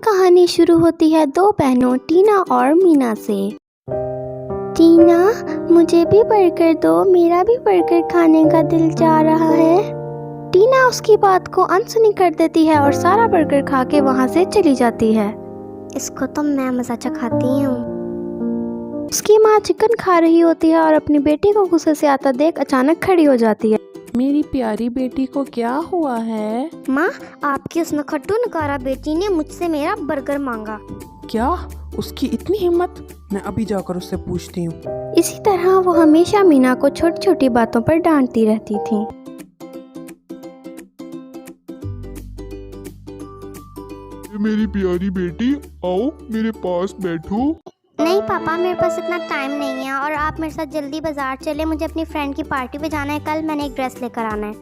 कहानी शुरू होती है दो बहनों टीना और मीना से। टीना, मुझे भी बर्गर दो, मेरा भी बर्गर खाने का दिल चाह रहा है। टीना उसकी बात को अनसुनी कर देती है और सारा बर्गर खा के वहाँ से चली जाती है। इसको तो मैं मज़ा चखाती हूँ। उसकी माँ चिकन खा रही होती है और अपनी बेटी को गुस्से से आता देख अचानक खड़ी हो जाती है। मेरी प्यारी बेटी को क्या हुआ है? माँ, आपकी उस नखट्टू नकारा बेटी ने मुझसे मेरा बर्गर मांगा। क्या? उसकी इतनी हिम्मत? मैं अभी जाकर उससे पूछती हूँ। इसी तरह वो हमेशा मीना को छोटी छोटी बातों पर डांटती रहती थी। मेरी प्यारी बेटी, आओ मेरे पास बैठो। नहीं पापा, मेरे पास इतना टाइम नहीं है और आप मेरे साथ जल्दी बाजार चले, मुझे अपनी फ्रेंड की पार्टी पे जाना है। कल मैंने एक ड्रेस लेकर आना है।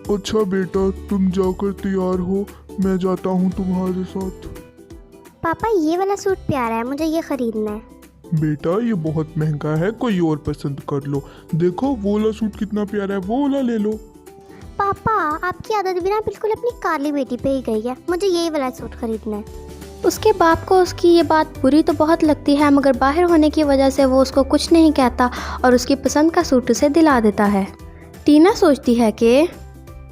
अच्छा बेटा, तुम जाकर तैयार हो, मैं जाता हूँ तुम्हारे साथ। पापा, ये वाला सूट प्यारा है, मुझे ये खरीदना है। बेटा ये बहुत महंगा है, कोई और पसंद कर लो। देखो वो वाला सूट कितना प्यारा है, वो वाला ले लो। पापा, आपकी आदत भी ना बिल्कुल अपनी काली बेटी पे ही गई है, मुझे यही वाला सूट खरीदना है। उसके बाप को उसकी ये बात बुरी तो बहुत लगती है, मगर बाहर होने की वजह से वो उसको कुछ नहीं कहता और उसकी पसंद का सूट उसे दिला देता है। टीना सोचती है कि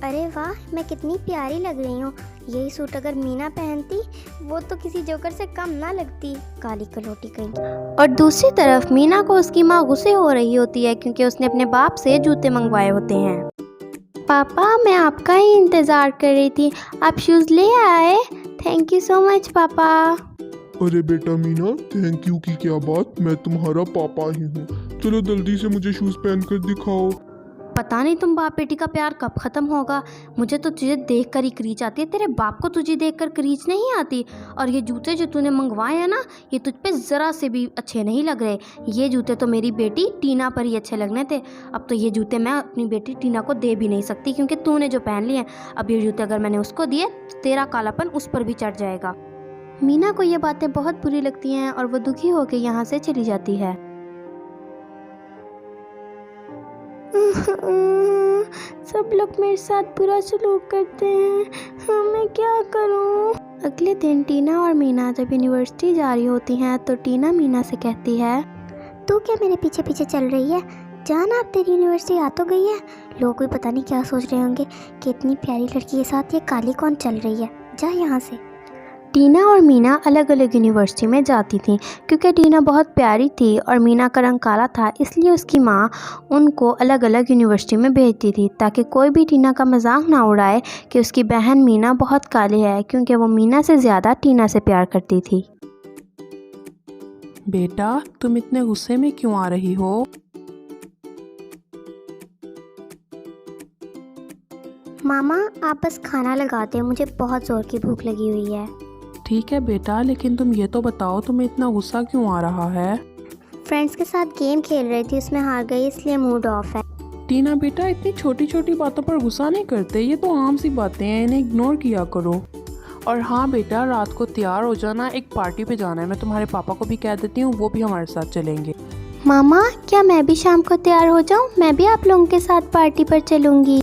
अरे वाह, मैं कितनी प्यारी लग रही हूँ। यही सूट अगर मीना पहनती वो तो किसी जोकर से कम ना लगती, काली कलोटी कहीं। और दूसरी तरफ मीना को उसकी माँ गुस्से हो रही होती है क्योंकि उसने अपने बाप से जूते मंगवाए होते हैं। पापा, मैं आपका ही इंतज़ार कर रही थी, आप शूज़ ले आए? थैंक यू सो मच पापा। अरे बेटा मीना, थैंक यू की क्या बात, मैं तुम्हारा पापा ही हूँ। चलो जल्दी से मुझे शूज पहन कर दिखाओ। पता नहीं तुम बाप बेटी का प्यार कब ख़त्म होगा। मुझे तो तुझे देख कर ही क्रीच आती है, तेरे बाप को तुझे देख कर क्रीच नहीं आती। और ये जूते जो तूने मंगवाए हैं ना, ये तुझ पे ज़रा से भी अच्छे नहीं लग रहे। ये जूते तो मेरी बेटी टीना पर ही अच्छे लगने थे। अब तो ये जूते मैं अपनी बेटी टीना को दे भी नहीं सकती क्योंकि तूने जो पहन लिए हैं। अब ये जूते अगर मैंने उसको दिए तो तेरा कालापन उस पर भी चढ़ जाएगा। मीना को ये बातें बहुत बुरी लगती हैं और वो दुखी होकर यहाँ से चली जाती है। सब लोग मेरे साथ बुरा सलूक करते हैं, मैं क्या करूं? अगले दिन टीना और मीना जब यूनिवर्सिटी जा रही होती हैं तो टीना मीना से कहती है, तू क्या मेरे पीछे पीछे चल रही है? जान, आप तेरी यूनिवर्सिटी आ तो गई है। लोग भी पता नहीं क्या सोच रहे होंगे कि इतनी प्यारी लड़की के साथ ये काली कौन चल रही है, जा यहाँ से। टीना और मीना अलग अलग यूनिवर्सिटी में जाती थीं क्योंकि टीना बहुत प्यारी थी और मीना का रंग काला था, इसलिए उसकी माँ उनको अलग अलग यूनिवर्सिटी में भेजती थी ताकि कोई भी टीना का मजाक ना उड़ाए कि उसकी बहन मीना बहुत काली है, क्योंकि वो मीना से ज़्यादा टीना से प्यार करती थी। बेटा, तुम इतने गुस्से में क्यों आ रही हो? मामा, आप बस खाना लगा दें, मुझे बहुत ज़ोर की भूख लगी हुई है। ठीक है बेटा, लेकिन तुम ये तो बताओ तुम्हें इतना गुस्सा क्यों आ रहा है? फ्रेंड्स के साथ गेम खेल रही थी, उसमें हार गई इसलिए मूड ऑफ है। टीना बेटा, इतनी छोटी छोटी बातों पर गुस्सा नहीं करते, ये तो आम सी बातें हैं, इन्हें इग्नोर किया करो। और हाँ बेटा, रात को तैयार हो जाना, एक पार्टी पे जाना है। मैं तुम्हारे पापा को भी कह देती हूँ, वो भी हमारे साथ चलेंगे। मामा, क्या मैं भी शाम को तैयार हो जाऊँ? मैं भी आप लोगों के साथ पार्टी पर चलूँगी।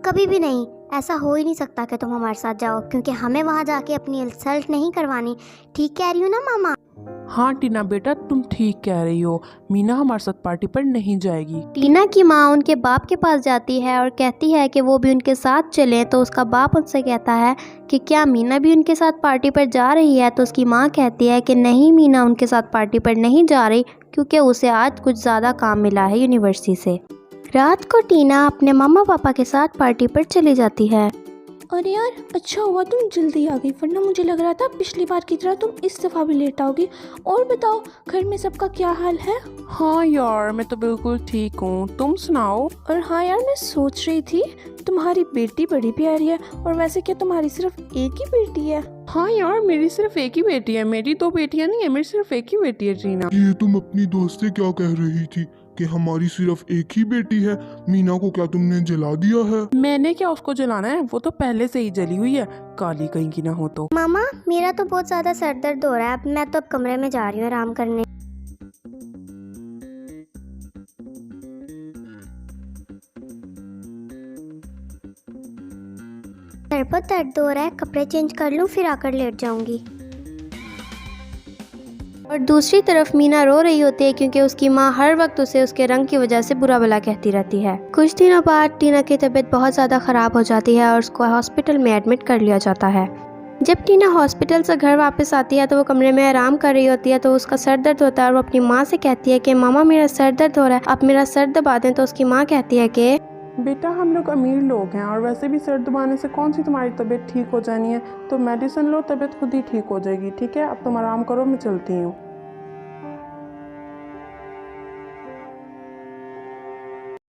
कभी भी नहीं, ऐसा हो ही नहीं सकता कि तुम हमारे साथ जाओ, क्योंकि हमें वहाँ जाके अपनी इंसल्ट नहीं करवानी। ठीक कह रही हूँ ना मामा? हाँ टीना बेटा, तुम ठीक कह रही हो, मीना हमारे साथ पार्टी पर नहीं जाएगी। टीना की माँ उनके बाप के पास जाती है और कहती है कि वो भी उनके साथ चले, तो उसका बाप उनसे कहता है कि क्या मीना भी उनके साथ पार्टी पर जा रही है? तो उसकी माँ कहती है कि नहीं, मीना उनके साथ पार्टी पर नहीं जा रही क्योंकि उसे आज कुछ ज़्यादा काम मिला है यूनिवर्सिटी से। रात को टीना अपने मम्मा पापा के साथ पार्टी पर चली जाती है। अरे यार, अच्छा हुआ तुम जल्दी आ गई, वरना मुझे लग रहा था पिछली बार की तरह तुम इस दफ़ा भी लेट आओगी। और बताओ, घर में सबका क्या हाल है? हाँ यार, मैं तो बिल्कुल ठीक हूँ, तुम सुनाओ। और हाँ यार, मैं सोच रही थी तुम्हारी बेटी बड़ी प्यारी है, और वैसे क्या तुम्हारी सिर्फ एक ही बेटी है? हाँ यार, मेरी सिर्फ एक ही बेटी है, मेरी दो बेटियाँ नहीं है, मेरी सिर्फ एक ही बेटी है टीना। ये तुम अपनी दोस्त से क्या कह रही थी कि हमारी सिर्फ एक ही बेटी है? मीना को क्या तुमने जला दिया है? मैंने क्या उसको जलाना है, वो तो पहले से ही जली हुई है, काली कहीं की ना हो तो। मामा, मेरा तो बहुत ज़्यादा सर दर्द हो रहा है, अब मैं तो अब कमरे में जा रही हूँ आराम करने। सर पर दर्द हो रहा है, कपड़े चेंज कर लूँ फिर आकर लेट जाऊंगी। और दूसरी तरफ मीना रो रही होती है क्योंकि उसकी माँ हर वक्त उसे उसके रंग की वजह से बुरा भला कहती रहती है। कुछ दिनों बाद टीना की तबीयत बहुत ज़्यादा ख़राब हो जाती है और उसको हॉस्पिटल में एडमिट कर लिया जाता है। जब टीना हॉस्पिटल से घर वापस आती है तो वो कमरे में आराम कर रही होती है तो उसका सर दर्द होता है और वो अपनी माँ से कहती है कि मामा मेरा सर दर्द हो रहा है, आप मेरा सर दबा दें। तो उसकी माँ कहती है कि बेटा हम लोग अमीर लोग हैं और वैसे भी सर दबाने से कौन सी तुम्हारी तबीयत ठीक हो जानी है, तो मेडिसिन लो, तबीयत खुद ही ठीक हो जाएगी। ठीक है, अब तुम आराम करो, मैं चलती हूँ।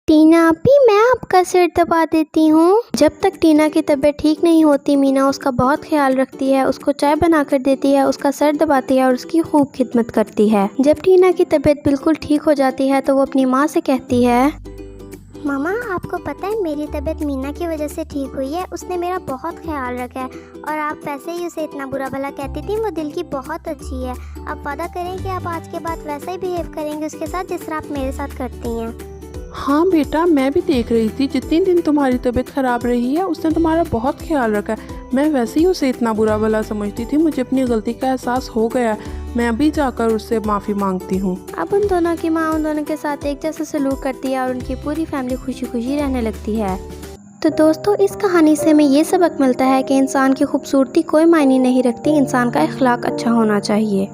टीना अभी मैं आपका सिर दबा देती हूँ। जब तक टीना की तबीयत ठीक नहीं होती मीना उसका बहुत ख्याल रखती है, उसको चाय बनाकर देती है, उसका सर दबाती है और उसकी खूब खिदमत करती है। जब टीना की तबीयत बिल्कुल ठीक हो जाती है तो वो अपनी माँ से कहती है, मामा आपको पता है मेरी तबीयत मीना की वजह से ठीक हुई है, उसने मेरा बहुत ख्याल रखा है और आप वैसे ही उसे इतना बुरा भला कहती थी, वो दिल की बहुत अच्छी है। आप वादा करें कि आप आज के बाद वैसा ही बिहेव करेंगे उसके साथ जिस तरह आप मेरे साथ करती हैं। हाँ बेटा, मैं भी देख रही थी जितने दिन तुम्हारी तबीयत ख़राब रही है उसने तुम्हारा बहुत ख्याल रखा है। मैं वैसे ही उसे इतना बुरा भला समझती थी, मुझे अपनी गलती का एहसास हो गया। मैं अभी जाकर उससे माफ़ी मांगती हूँ। अब उन दोनों की माँ उन दोनों के साथ एक जैसा सलूक करती है और उनकी पूरी फैमिली खुशी खुशी रहने लगती है। तो दोस्तों इस कहानी से हमें ये सबक मिलता है कि इंसान की खूबसूरती कोई मायने नहीं रखती, इंसान का अखलाक अच्छा होना चाहिए।